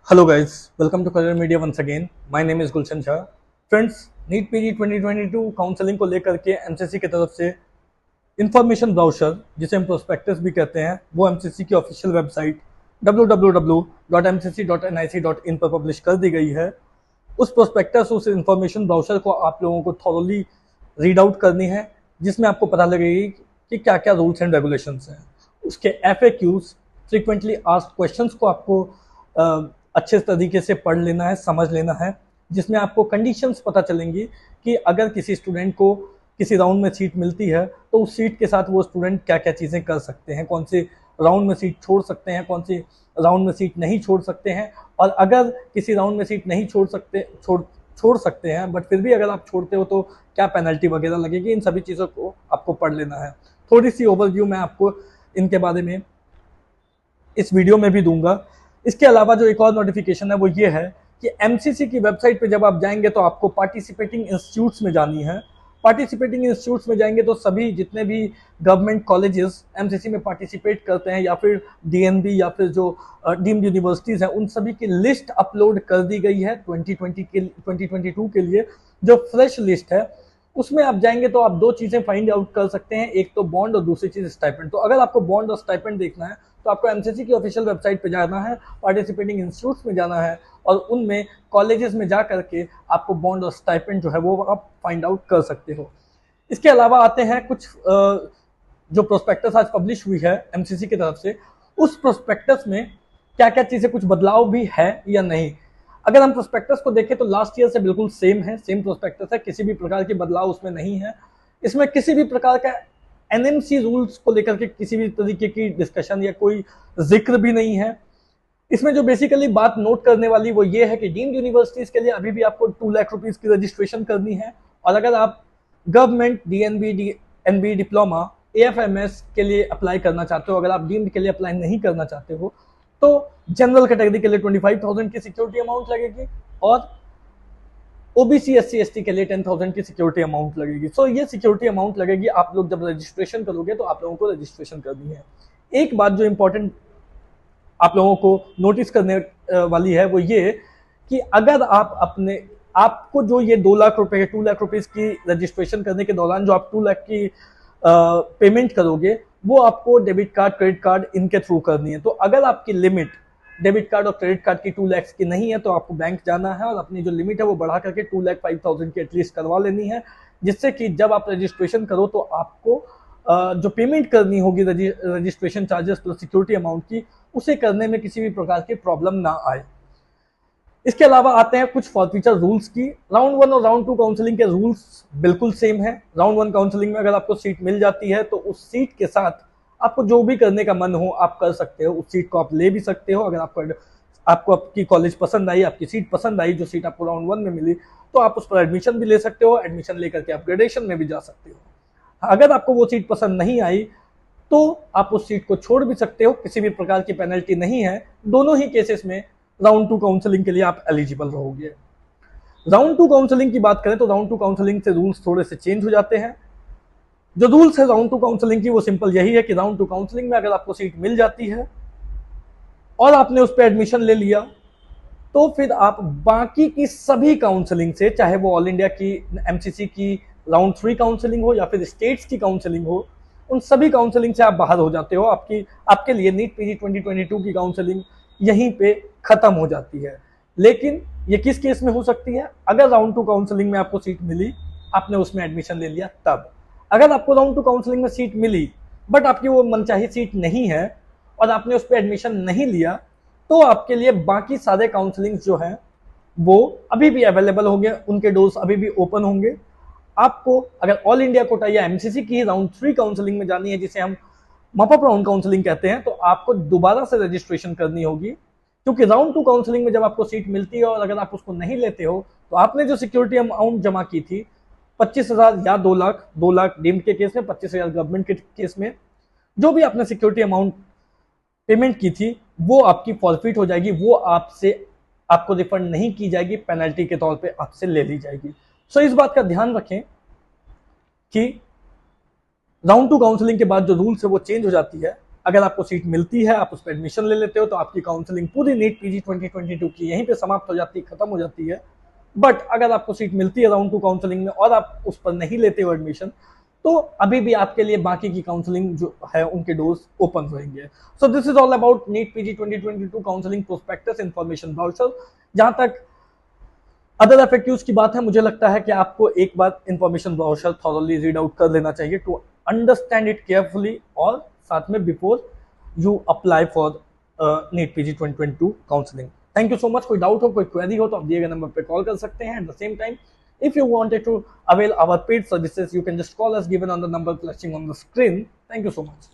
Hello guys, welcome to Career Media once again. My name is Gulshan Shah. Friends, NEET PG 2022 counselling को लेकर के MCC की तरफ से इंफॉर्मेशन ब्राउचर जिसे हम प्रोस्पेक्टस भी कहते हैं वो एमसीसी की ऑफिशियल वेबसाइट www.mcc.nic.in पर पब्लिश कर दी गई है। उस प्रोस्पेक्टस उस इंफॉर्मेशन ब्राउचर को आप लोगों को थॉरली रीड आउट करनी है, जिसमें आपको पता लगेगी कि क्या क्या रूल्स एंड रेगुलेशंस हैं। उसके FAQs फ्रीक्वेंटली आस्क्ड क्वेश्चंस को आपको अच्छे तरीके से पढ़ लेना है, समझ लेना है, जिसमें आपको कंडीशंस पता चलेंगी कि अगर किसी स्टूडेंट को किसी राउंड में सीट मिलती है तो उस सीट के साथ वो स्टूडेंट क्या क्या चीज़ें कर सकते हैं, कौन से राउंड में सीट छोड़ सकते हैं, कौन से राउंड में सीट नहीं छोड़ सकते हैं, और अगर किसी राउंड में सीट नहीं छोड़ सकते हैं बट फिर भी अगर आप छोड़ते हो तो क्या पेनल्टी वगैरह लगेगी। इन सभी चीज़ों को आपको पढ़ लेना है। थोड़ी सी ओवरव्यू मैं आपको इनके बारे में इस वीडियो में भी दूंगा। इसके अलावा जो एक और नोटिफिकेशन है वो ये है कि एमसीसी की वेबसाइट पे जब आप जाएंगे तो आपको पार्टिसिपेटिंग इंस्टीट्यूट्स में जानी है। पार्टिसिपेटिंग इंस्टीट्यूट्स में जाएंगे तो सभी जितने भी गवर्नमेंट कॉलेजेस एमसीसी में पार्टिसिपेट करते हैं या फिर डीएनबी या फिर जो डीम्ड यूनिवर्सिटीज़ हैं उन सभी की लिस्ट अपलोड कर दी गई है 2022 के लिए। जो फ्रेश लिस्ट है उसमें आप जाएंगे तो आप दो चीज़ें फाइंड आउट कर सकते हैं, एक तो बॉन्ड और दूसरी चीज़ स्टाइपेंड। तो अगर आपको बॉन्ड और स्टाइपेंड देखना है तो आपको एमसीसी की ऑफिशियल वेबसाइट पे जाना है, पार्टिसिपेटिंग इंस्टीट्यूट्स में जाना है और उनमें कॉलेजेस में जा करके आपको बॉन्ड और स्टाइपेंड जो है वो आप फाइंड आउट कर सकते हो। इसके अलावा आते हैं कुछ जो प्रोस्पेक्टस आज पब्लिश हुई है एमसीसी की तरफ से, उस प्रोस्पेक्टस में क्या क्या चीज़ें कुछ बदलाव भी है या नहीं। अगर हम प्रोस्पेक्टस को देखें तो लास्ट ईयर से बिल्कुल सेम प्रोस्पेक्टस है, किसी भी प्रकार के बदलाव उसमें नहीं है। इसमें किसी भी प्रकार का एनएमसी रूल्स को लेकर के किसी भी तरीके की डिस्कशन या कोई जिक्र भी नहीं है। इसमें जो बेसिकली बात नोट करने वाली वो ये है कि डीम्ड यूनिवर्सिटीज के लिए अभी भी आपको 2 लाख रुपीज की रजिस्ट्रेशन करनी है, और अगर आप गवर्नमेंट डीएनबी डिप्लोमा एएफएमएस के लिए अप्लाई करना चाहते हो, अगर आप डीम्ड के लिए अप्लाई नहीं करना चाहते हो तो जनरल कैटेगरी के लिए 25,000 की सिक्योरिटी अमाउंट लगेगी और ओबीसी एससी एसटी के लिए 10,000 की सिक्योरिटी अमाउंट लगेगी। सो ये सिक्योरिटी अमाउंट लगेगी। आप लोग जब रजिस्ट्रेशन करोगे तो आप लोगों को रजिस्ट्रेशन करनी है। एक बात जो इंपॉर्टेंट आप लोगों को नोटिस करने वाली है वो ये कि अगर आपको जो ये 2 लाख रुपीज की रजिस्ट्रेशन करने के दौरान जो आप 2 लाख की पेमेंट करोगे वो आपको डेबिट कार्ड क्रेडिट कार्ड इनके थ्रू करनी है। तो अगर आपकी लिमिट डेबिट कार्ड और क्रेडिट कार्ड की 2 लाख की नहीं है तो आपको बैंक जाना है और अपनी जो लिमिट है वो बढ़ा करके 2,05,000 की एटलीस्ट करवा लेनी है, जिससे कि जब आप रजिस्ट्रेशन करो तो आपको जो पेमेंट करनी होगी registration charges plus security amount की, उसे करने में किसी भी प्रकार की प्रॉब्लम ना आए। इसके अलावा आते हैं कुछ फॉरफीचर रूल्स की। राउंड 1 और राउंड 2 काउंसलिंग के रूल्स बिल्कुल सेम है। राउंड 1 काउंसलिंग में अगर आपको सीट मिल जाती है तो उस सीट के साथ आपको जो भी करने का मन हो आप कर सकते हो, उस सीट को आप ले भी सकते हो। अगर आपको आपकी कॉलेज पसंद आई, आपकी सीट पसंद आई, जो सीट आपको राउंड 1 में मिली, तो आप उस पर एडमिशन भी ले सकते हो। एडमिशन लेकर के आप ग्रेजुएशन में भी जा सकते हो। अगर आपको वो सीट पसंद नहीं आई तो आप उस सीट को छोड़ भी सकते हो, किसी भी प्रकार की पेनल्टी नहीं है। दोनों ही केसेस में राउंड 2 काउंसलिंग के लिए आप एलिजिबल रहोगे। राउंड 2 काउंसलिंग की बात करें तो राउंड 2 काउंसलिंग से रूल्स थोड़े से चेंज हो जाते हैं। जो रूल्स है राउंड 2 काउंसलिंग की वो सिंपल यही है कि राउंड 2 काउंसलिंग में अगर आपको सीट मिल जाती है और आपने उस पर एडमिशन ले लिया तो फिर आप बाकी की सभी काउंसलिंग से, चाहे वो ऑल इंडिया की एमसीसी की राउंड 3 काउंसलिंग हो या फिर स्टेट्स की काउंसलिंग हो, उन सभी काउंसलिंग से आप बाहर हो जाते हो। आपके लिए नीट पीजी 2022 की काउंसलिंग यहीं पे खत्म हो जाती है। लेकिन ये किस केस में हो सकती है? अगर राउंड 2 काउंसलिंग में आपको सीट मिली, आपने उसमें एडमिशन ले लिया तब। अगर आपको राउंड 2 काउंसलिंग में सीट मिली बट आपकी वो मनचाही सीट नहीं है और आपने उस पर एडमिशन नहीं लिया, तो आपके लिए बाकी सारे काउंसलिंग जो हैं वो अभी भी अवेलेबल होंगे, उनके डोर्स अभी भी ओपन होंगे। आपको अगर ऑल इंडिया कोटा या एमसीसी की राउंड 3 काउंसलिंग में जानी है, जिसे हम मॉपअप राउंड काउंसलिंग कहते हैं, तो आपको दोबारा से रजिस्ट्रेशन करनी होगी, क्योंकि राउंड 2 काउंसलिंग में जब आपको सीट मिलती है और अगर आप उसको नहीं लेते हो तो आपने जो सिक्योरिटी अमाउंट जमा की थी 25,000 या 2 लाख डीम्ड के केस में, 25,000 गवर्नमेंट के केस में, जो भी आपने सिक्योरिटी अमाउंट पेमेंट की थी वो आपकी फॉरफिट हो जाएगी, वो आपको रिफंड नहीं की जाएगी, पेनल्टी के तौर पे आपसे ले ली जाएगी। सो इस बात का ध्यान रखें कि राउंड 2 काउंसलिंग के बाद जो रूल्स है वो चेंज हो जाती है। अगर आपको सीट मिलती है, आप उस पर एडमिशन ले लेते हो, तो आपकी काउंसलिंग पूरी नीट पीजी 2022 की यहीं पे समाप्त हो जाती है, खत्म हो जाती है। बट अगर आपको सीट मिलती है राउंड 2 काउंसलिंग में और आप उस पर नहीं लेते हो एडमिशन, तो अभी भी आपके लिए बाकी की काउंसलिंग जो है उनके डोर्स ओपन रहेंगे। So this is all about NEET PG 2022 counselling prospectus information brochure. जहां तक अदर एफएक्यूज की बात है, मुझे लगता है कि आपको एक बार information brochure thoroughly read out कर लेना चाहिए टू अंडरस्टैंड इट केयरफुली, और साथ में before you apply for NEET PG 2022 counselling. Thank you so much. कोई डाउट हो, कोई क्वेरी हो, तो आप दिए गए नंबर पे कॉल कर सकते हैं। At the same time, if you wanted to avail our paid services, you can just call us given on the number flashing on the screen. Thank you so much.